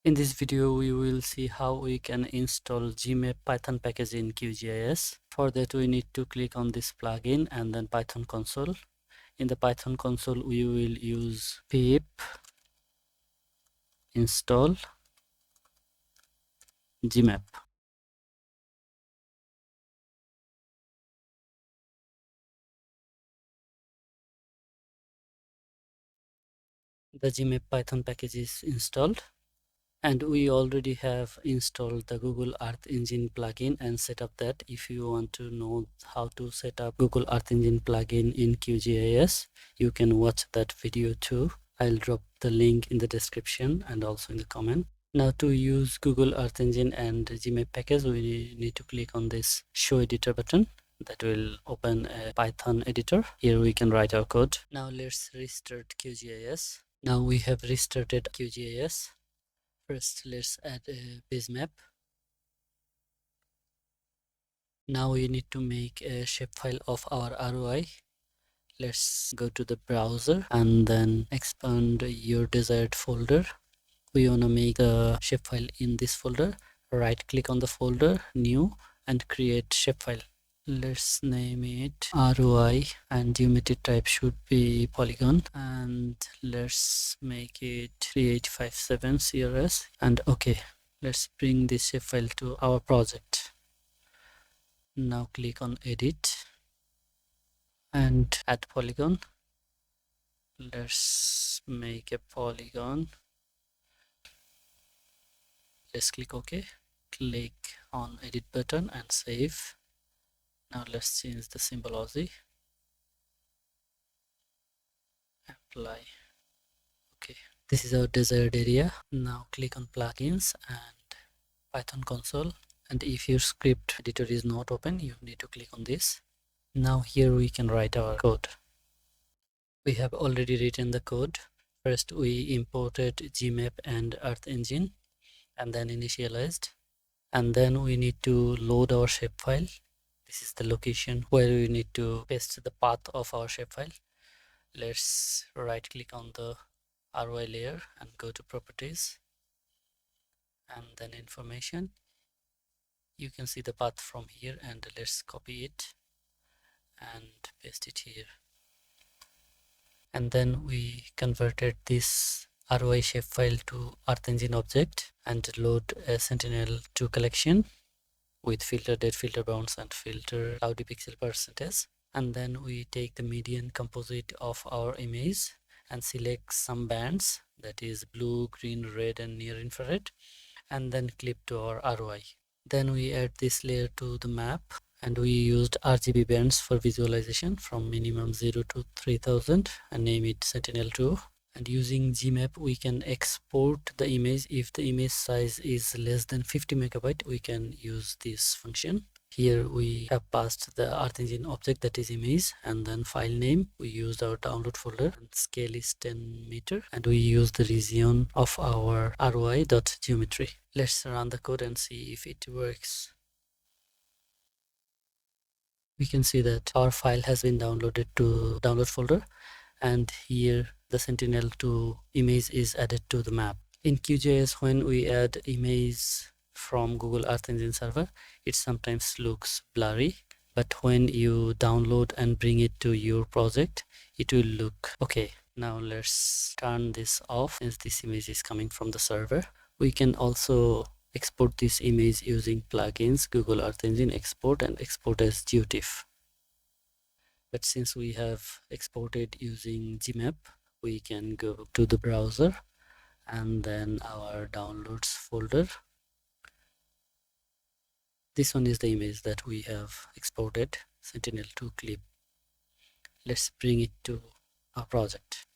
In this video, we will see how we can install geemap Python package in QGIS. For that, we need to click on this plugin and then Python console. In the Python console, we will use pip install geemap. The geemap Python package is installed, and we already have installed the Google Earth Engine plugin and set up that. If you want to know how to set up Google Earth Engine plugin in QGIS, you can watch that video too. I'll drop the link in the description and also in the comment. Now, to use Google Earth Engine and geemap package, we need to click on this show editor button. That will open a Python editor. Here we can write our code. Now let's restart QGIS. Now we have restarted QGIS. First, let's add a base map. Now we need to make a shapefile of our ROI. Let's go to the browser and then expand your desired folder. We want to make the shapefile in this folder. Right click on the folder, new, and create shapefile. Let's name it ROI and geometry type should be polygon, and let's make it 3857 CRS and okay. Let's bring this shapefile to our project. Now click on edit and add polygon. Let's make a polygon. Let's click OK. Click on edit button and save. Now let's change the symbology. Apply. Okay, this is our desired area. Now click on plugins and Python console, and if your script editor is not open, you need to click on this. Now here we can write our code. We have already written the code. First we imported geemap and Earth Engine and then initialized, and then we need to load our shapefile. This is the location where we need to paste the path of our shapefile. Let's right click on the ROI layer and go to properties and then information. You can see the path from here, and let's copy it and paste it here. And then we converted this ROI shapefile to Earth Engine object and load a sentinel to collection with filter date, filter bounds, and filter cloudy pixel percentage. And then we take the median composite of our image and select some bands, that is blue, green, red, and near infrared, and then clip to our ROI. Then we add this layer to the map, and we used RGB bands for visualization from minimum 0 to 3000 and name it sentinel2. And using geemap, we can export the image. If the image size is less than 50 megabyte, we can use this function. Here we have passed the Earth Engine object, that is image, and then file name. We used our download folder, and scale is 10 meter, and we use the region of our ROI.geometry. Let's run the code and see if it works. We can see that our file has been downloaded to download folder, and here the sentinel2 image is added to the map. In QGIS, when we add image from Google Earth Engine server, it sometimes looks blurry, but when you download and bring it to your project, it will look okay. Now let's turn this off since this image is coming from the server. We can also export this image using plugins, Google Earth Engine export and export as GeoTIFF. But since we have exported using geemap, we can go to the browser and then our downloads folder. This one is the image that we have exported, sentinel2 clip. Let's bring it to our project.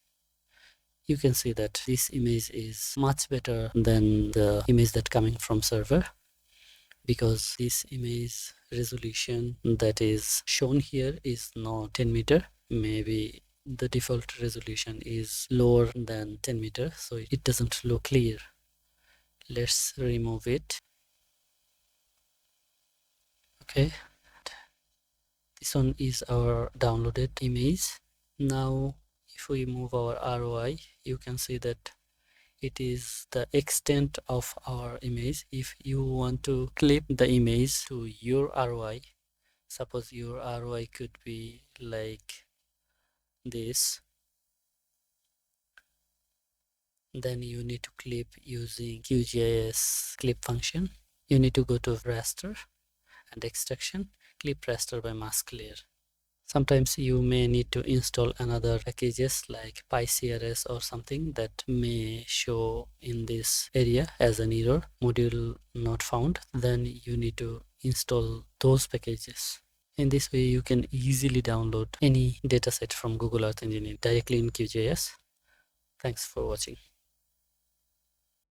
You can see that this image is much better than the image that coming from server, because this image resolution that is shown here is not 10 meter. Maybe the default resolution is lower than 10 meter, so it doesn't look clear. Let's remove it. Okay, this one is our downloaded image. Now if we move our ROI, you can see that it is the extent of our image. If you want to clip the image to your ROI, suppose your ROI could be like this, then you need to clip using QGIS clip function. You need to go to raster and extraction, clip raster by mask layer. Sometimes you may need to install another packages like PyCRS or something that may show in this area as an error, module not found. Then you need to install those packages. In this way, you can easily download any dataset from Google Earth Engine directly in QGIS. Thanks for watching.